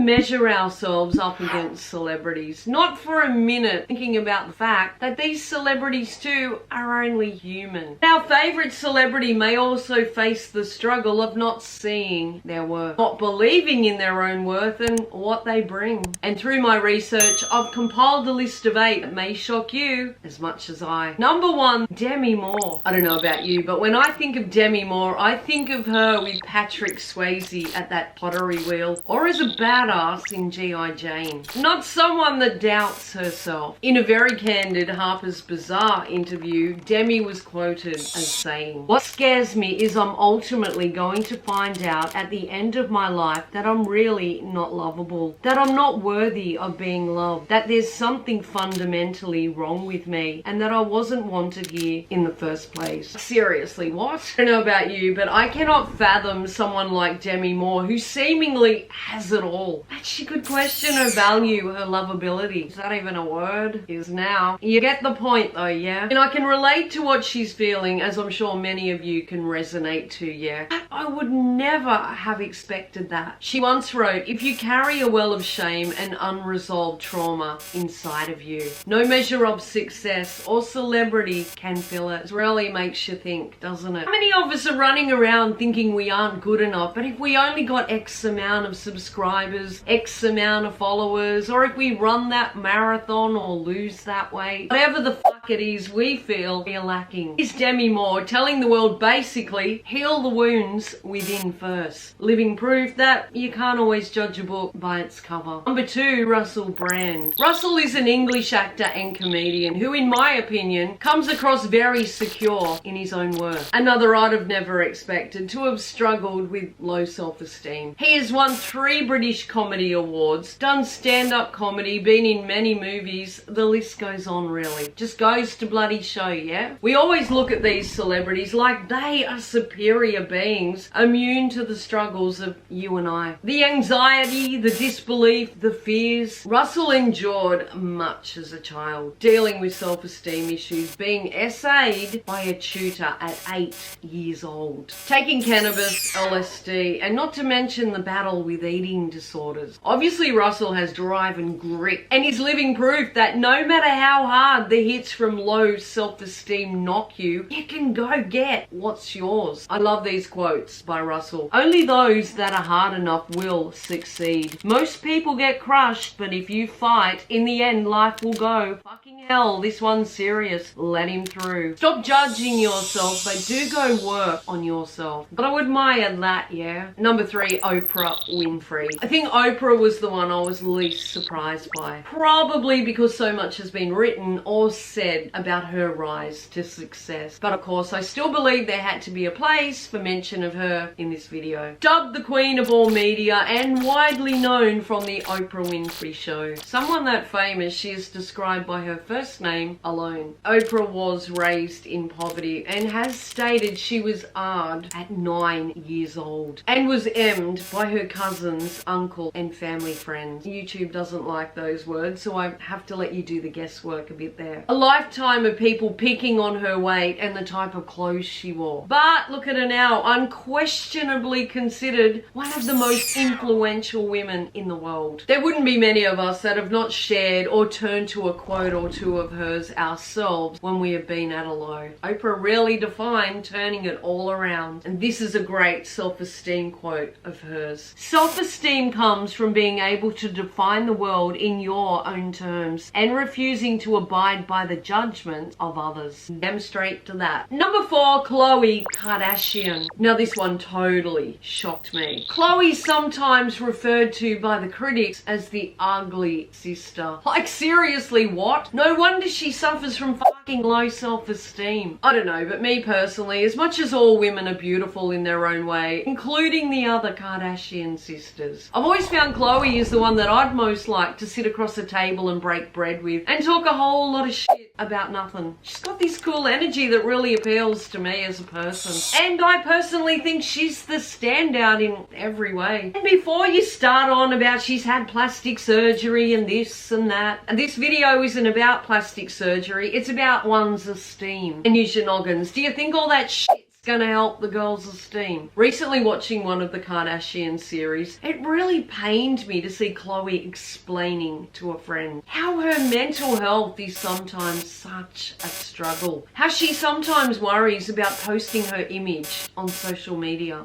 measure ourselves up against celebrities, not for a minute thinking about the fact that these celebrities too are only human. Our favorite celebrity may also face the struggle of not seeing their worth, not believing in their own worth and what they bring. And through my research, I've compiled a list of 8 that may shock you as much as I. Number 1, Demi Moore. I don't know about you, but when I think of Demi Moore, I think of her with Patrick Swayze at that pottery wheel, or as a badass in G.I. Jane. Not someone that doubts herself. In a very candid Harper's Bazaar interview, Demi was quoted as saying, "What scares me is I'm ultimately going to find out at the end of my life that I'm really not lovable, that I'm not worthy of being loved, that there's something fundamentally wrong with me, and that I wasn't wanted here in the first place." Seriously, what? I don't know about you, but I cannot fathom someone like Demi Moore who seemingly has it all. That she could question her value, her lovability. Is that even a word? Is now. You get the point though, yeah? And I can relate to what she's feeling, as I'm sure many of you can resonate to, yeah? But I would never have expected that. She once wrote, "If you carry a well of shame and unresolved trauma inside of you, no measure of success or celebrity can fill it." It really makes you think, doesn't it? How many of us are running around thinking we aren't good enough, but if we only got X amount of subscribers, X amount of followers, or if we run that marathon or lose that weight, whatever the fuck it is we feel we're lacking. Is Demi Moore telling the world basically, heal the wounds within first. Living proof that you can't always judge a book by its cover. Number 2, Russell Brand. Russell is an English actor and comedian who, in my opinion, comes across very secure in his own worth. Another I'd have never expected to have struggled with low self-esteem. He has won 3 British Comedy Awards, done stand-up comedy, been in many movies, the list goes on really. Just goes to bloody show, yeah? We always look at these celebrities like they are superior beings, immune to the struggles of you and I. The anxiety, the disbelief, the fears. Russell endured much as a child, dealing with self-esteem issues, being essayed by a tutor at 8 years old, taking cannabis, LSD, and not to mention the battle with eating disorders. Obviously, Russell has drive and grit, and is living proof that no matter how hard the hits from low self-esteem knock you, you can go get what's yours. I love these quotes by Russell. "Only those that are hard enough will succeed. Most people get crushed, but if you fight, in the end life will go, fucking hell, this one's serious, let him through." Stop judging yourself, but do go work on yourself. But I would admire that, yeah? Number 3, Oprah Winfrey. I think Oprah was the one I was least surprised by. Probably because so much has been written or said about her rise to success. But of course, I still believe there had to be a place for mention of her in this video. Dubbed the queen of all media and widely known from the Oprah Winfrey Show. Someone that famous, she is described by her first name alone. Oprah was raised in poverty and has stated she was ARD at 9 years old and was emmed by her cousins, uncle and family friends. YouTube doesn't like those words, so I have to let you do the guesswork a bit there. A lifetime of people picking on her weight and the type of clothes she wore. But look at her now, unquestionably considered one of the most influential women in the world. There wouldn't be many of us that have not shared or turned to a quote or two of hers ourselves when we have been at a low. Oprah really defined turning it all around, and this is a great self-esteem quote of hers. "Self-esteem comes from being able to define the world in your own terms and refusing to abide by the judgment of others." Demonstrate to that. Number 4, Khloe Kardashian. Now this one totally shocked me. Khloe's sometimes referred to by the critics as the ugly sister. Like seriously, what? No wonder she suffers from fucking low self-esteem. I don't know, but me personally, as much as all women are beautiful in their own way, including the other Kardashian sisters, I've always found Khloe is the one that I'd most like to sit across a table and break bread with and talk a whole lot of shit about nothing. She's got this cool energy that really appeals to me as a person. And I personally think she's the standout in every way. And before you start on about she's had plastic surgery and this and that, and this video isn't about plastic surgery, it's about one's esteem. And use your noggins. Do you think all that shit's gonna help the girl's esteem. Recently watching one of the Kardashian series, it really pained me to see Khloe explaining to a friend how her mental health is sometimes such a struggle. How she sometimes worries about posting her image on social media.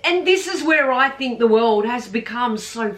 And this is where I think the world has become so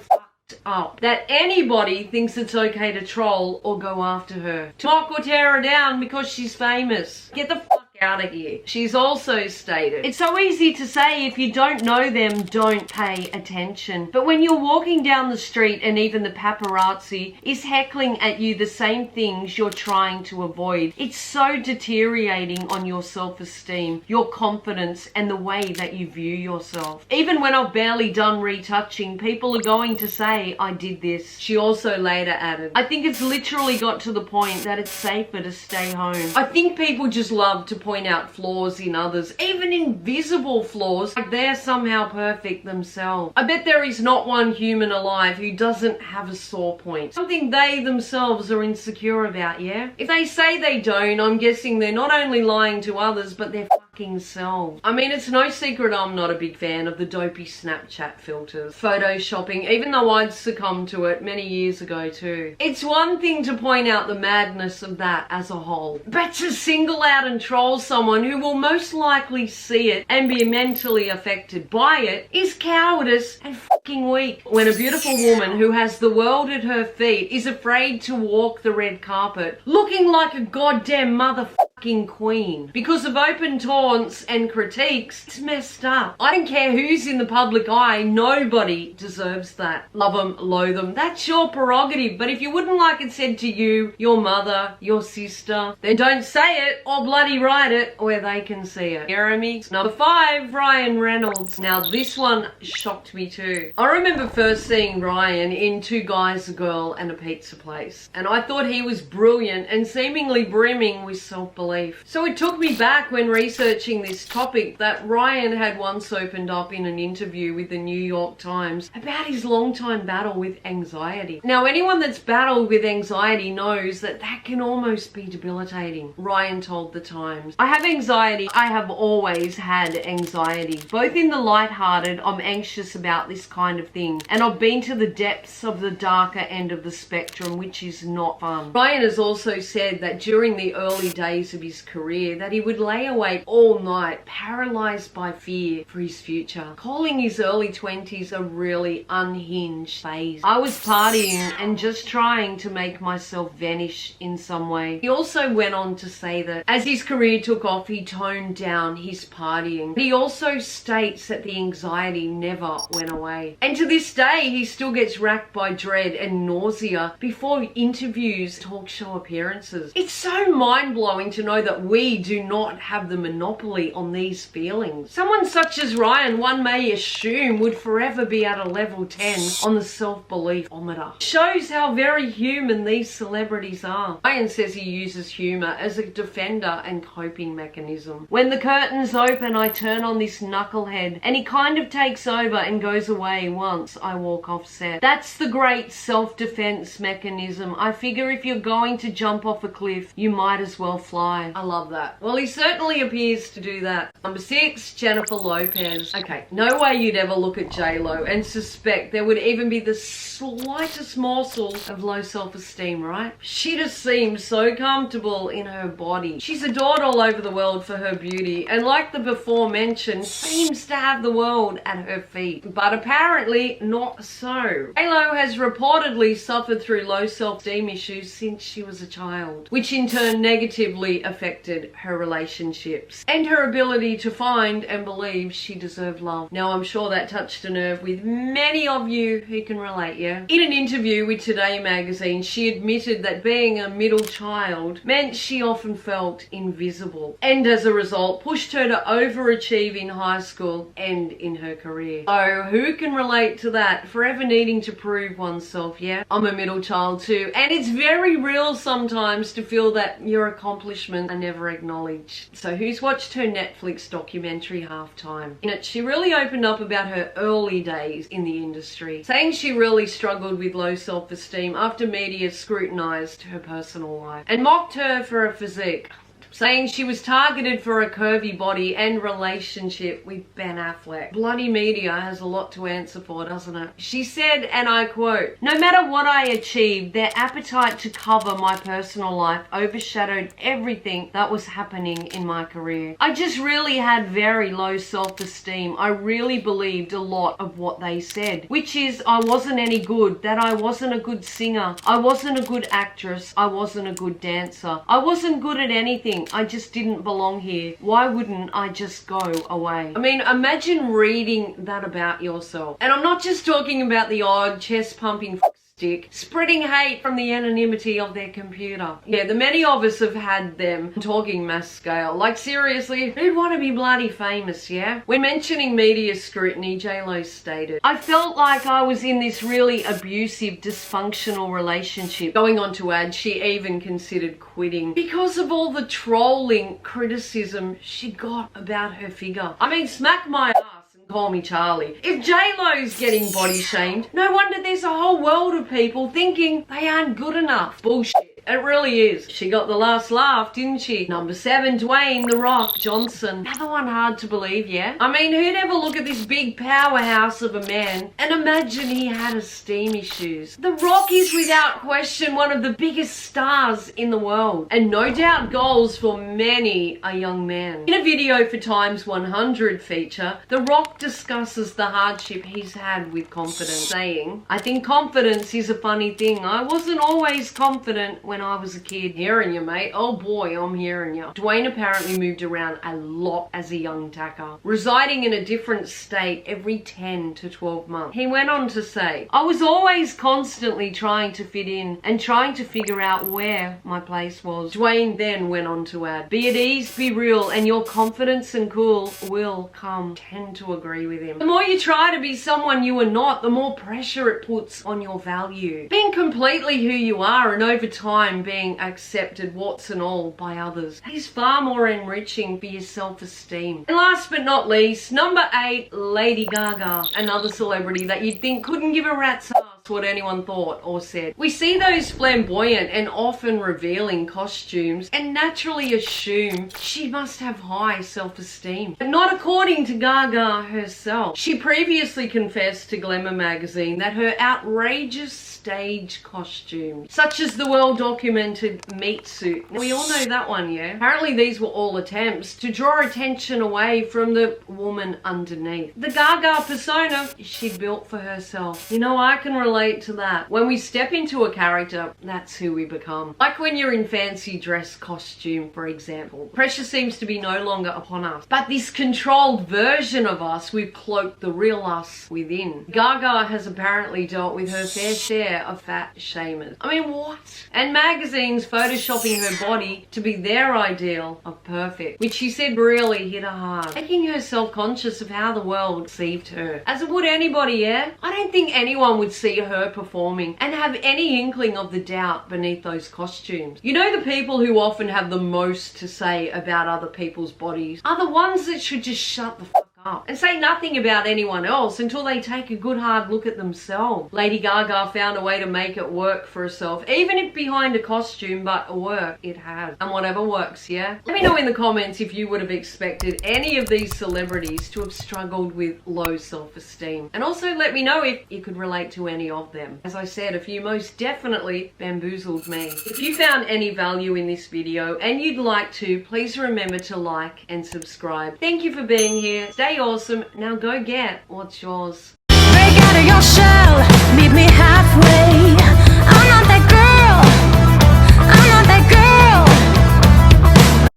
up that anybody thinks it's okay to troll or go after her, to mock or tear her down because she's famous. Get the fuck out of here. She's also stated, it's so easy to say if you don't know them, don't pay attention. But when you're walking down the street and even the paparazzi is heckling at you the same things you're trying to avoid, it's so deteriorating on your self-esteem, your confidence, and the way that you view yourself. Even when I've barely done retouching, people are going to say I did this. She also later added, I think it's literally got to the point that it's safer to stay home. I think people just love to point out flaws in others, even invisible flaws, like they're somehow perfect themselves. I bet there is not one human alive who doesn't have a sore point, something they themselves are insecure about, yeah? If they say they don't, I'm guessing they're not only lying to others, but they're fucking selves. I mean, it's no secret I'm not a big fan of the dopey Snapchat filters, photoshopping, even though I'd succumbed to it many years ago too. It's one thing to point out the madness of that as a whole, but to single out and troll someone who will most likely see it and be mentally affected by it is cowardice and fucking weak. When a beautiful woman who has the world at her feet is afraid to walk the red carpet looking like a goddamn motherfucking queen because of open taunts and critiques, it's messed up. I don't care who's in the public eye, nobody deserves that. Love them, loathe them, that's your prerogative, but if you wouldn't like it said to you, your mother, your sister, then don't say it or bloody write it where they can see it. Hear me? Number 5, Ryan Reynolds. Now this one shocked me too. I remember first seeing Ryan in Two Guys, a Girl and a Pizza Place, and I thought he was brilliant and seemingly brimming with self-belief. So it took me back when researching this topic that Ryan had once opened up in an interview with the New York Times about his long-time battle with anxiety. Now anyone that's battled with anxiety knows that that can almost be debilitating. Ryan told the Times, I have anxiety. I have always had anxiety. Both in the lighthearted, I'm anxious about this kind of thing, and I've been to the depths of the darker end of the spectrum, which is not fun. Ryan has also said that during the early days of his career that he would lay awake all night, paralyzed by fear for his future, calling his early 20s a really unhinged phase. I was partying and just trying to make myself vanish in some way. He also went on to say that as his career took off, he toned down his partying. He also states that the anxiety never went away. And to this day, he still gets racked by dread and nausea before interviews, talk show appearances. It's so mind-blowing to know that we do not have the monopoly on these feelings. Someone such as Ryan, one may assume, would forever be at a level 10 on the self-belief-ometer. Shows how very human these celebrities are. Ryan says he uses humor as a defender and coping mechanism. When the curtains open, I turn on this knucklehead and he kind of takes over and goes away once I walk off set. That's the great self-defense mechanism. I figure if you're going to jump off a cliff, you might as well fly. I love that. Well, he certainly appears to do that. Number 6, Jennifer Lopez. Okay, no way you'd ever look at J-Lo and suspect there would even be the slightest morsel of low self-esteem, right? She just seems so comfortable in her body. She's adored all over the world for her beauty, and like the before mentioned, seems to have the world at her feet. But apparently not so. J-Lo has reportedly suffered through low self-esteem issues since she was a child, which in turn negatively affected her relationships and her ability to find and believe she deserved love. Now I'm sure that touched a nerve with many of you who can relate, yeah? In an interview with Today magazine, she admitted that being a middle child meant she often felt invisible, and as a result pushed her to overachieve in high school and in her career. So who can relate to that? Forever needing to prove oneself, yeah? I'm a middle child too, and it's very real sometimes to feel that your accomplishments are never acknowledged. So who's watched her Netflix documentary Halftime? In it, she really opened up about her early days in the industry, saying she really struggled with low self-esteem after media scrutinized her personal life and mocked her for her physique. saying she was targeted for a curvy body and relationship with Ben Affleck. Bloody media has a lot to answer for, doesn't it? She said, and I quote, "No matter what I achieved, their appetite to cover my personal life overshadowed everything that was happening in my career. I just really had very low self-esteem. I really believed a lot of what they said, which is I wasn't any good, that I wasn't a good singer, I wasn't a good actress, I wasn't a good dancer. I wasn't good at anything. I just didn't belong here. Why wouldn't I just go away?" I mean, imagine reading that about yourself. And I'm not just talking about the odd chest-pumping stick spreading hate from the anonymity of their computer. Yeah, the many of us have had them talking mass scale. Like, seriously, who'd want to be bloody famous, yeah? When mentioning media scrutiny, J-Lo stated, "I felt like I was in this really abusive, dysfunctional relationship." Going on to add, she even considered quitting because of all the trolling criticism she got about her figure. I mean, smack my ass. Call me Charlie. If J-Lo's getting body shamed, no wonder there's a whole world of people thinking they aren't good enough. Bullshit. It really is. She got the last laugh, didn't she? Number 7, Dwayne "The Rock" Johnson. Another one hard to believe, yeah? I mean, who'd ever look at this big powerhouse of a man and imagine he had esteem issues? The Rock is without question one of the biggest stars in the world, and no doubt goals for many a young man. In a video for Times 100 feature, The Rock discusses the hardship he's had with confidence, saying, "I think confidence is a funny thing. I wasn't always confident when I was a kid." Hearing you, mate. Oh boy, I'm hearing you. Dwayne apparently moved around a lot as a young tacker, residing in a different state every 10 to 12 months. He went on to say, "I was always constantly trying to fit in and trying to figure out where my place was." Dwayne then went on to add, "Be at ease, be real, and your confidence and cool will come." Tend to agree with him. The more you try to be someone you are not, the more pressure it puts on your value. Being completely who you are and over time being accepted, warts and all, by others, that is far more enriching for your self-esteem. And last but not least, number 8, Lady Gaga. Another celebrity that you'd think couldn't give a rat's ass what anyone thought or said. We see those flamboyant and often revealing costumes and naturally assume she must have high self-esteem. But not according to Gaga herself. She previously confessed to Glamour magazine that her outrageous stage costumes, such as the well-documented meat suit. Now, we all know that one, yeah? Apparently these were all attempts to draw attention away from the woman underneath. The Gaga persona she built for herself. You know, I can relate to that. When we step into a character, that's who we become. Like when you're in fancy dress costume, for example. Pressure seems to be no longer upon us, but this controlled version of us, we've cloaked the real us within. Gaga has apparently dealt with her fair share of fat shamers. I mean, what? And magazines photoshopping her body to be their ideal of perfect, which she said really hit her hard, making her self-conscious of how the world perceived her. As it would anybody, yeah? I don't think anyone would see her performing and have any inkling of the doubt beneath those costumes. You know, the people who often have the most to say about other people's bodies are the ones that should just shut the fuck up and say nothing about anyone else until they take a good hard look at themselves. Lady Gaga found a way to make it work for herself, even if behind a costume, but work it has. And whatever works, yeah? Let me know in the comments if you would have expected any of these celebrities to have struggled with low self-esteem. And also let me know if you could relate to any of them. As I said, a few most definitely bamboozled me. If you found any value in this video and you'd like to, please remember to like and subscribe. Thank you for being here. Stay awesome. Now go get what's yours. Break out of your shell.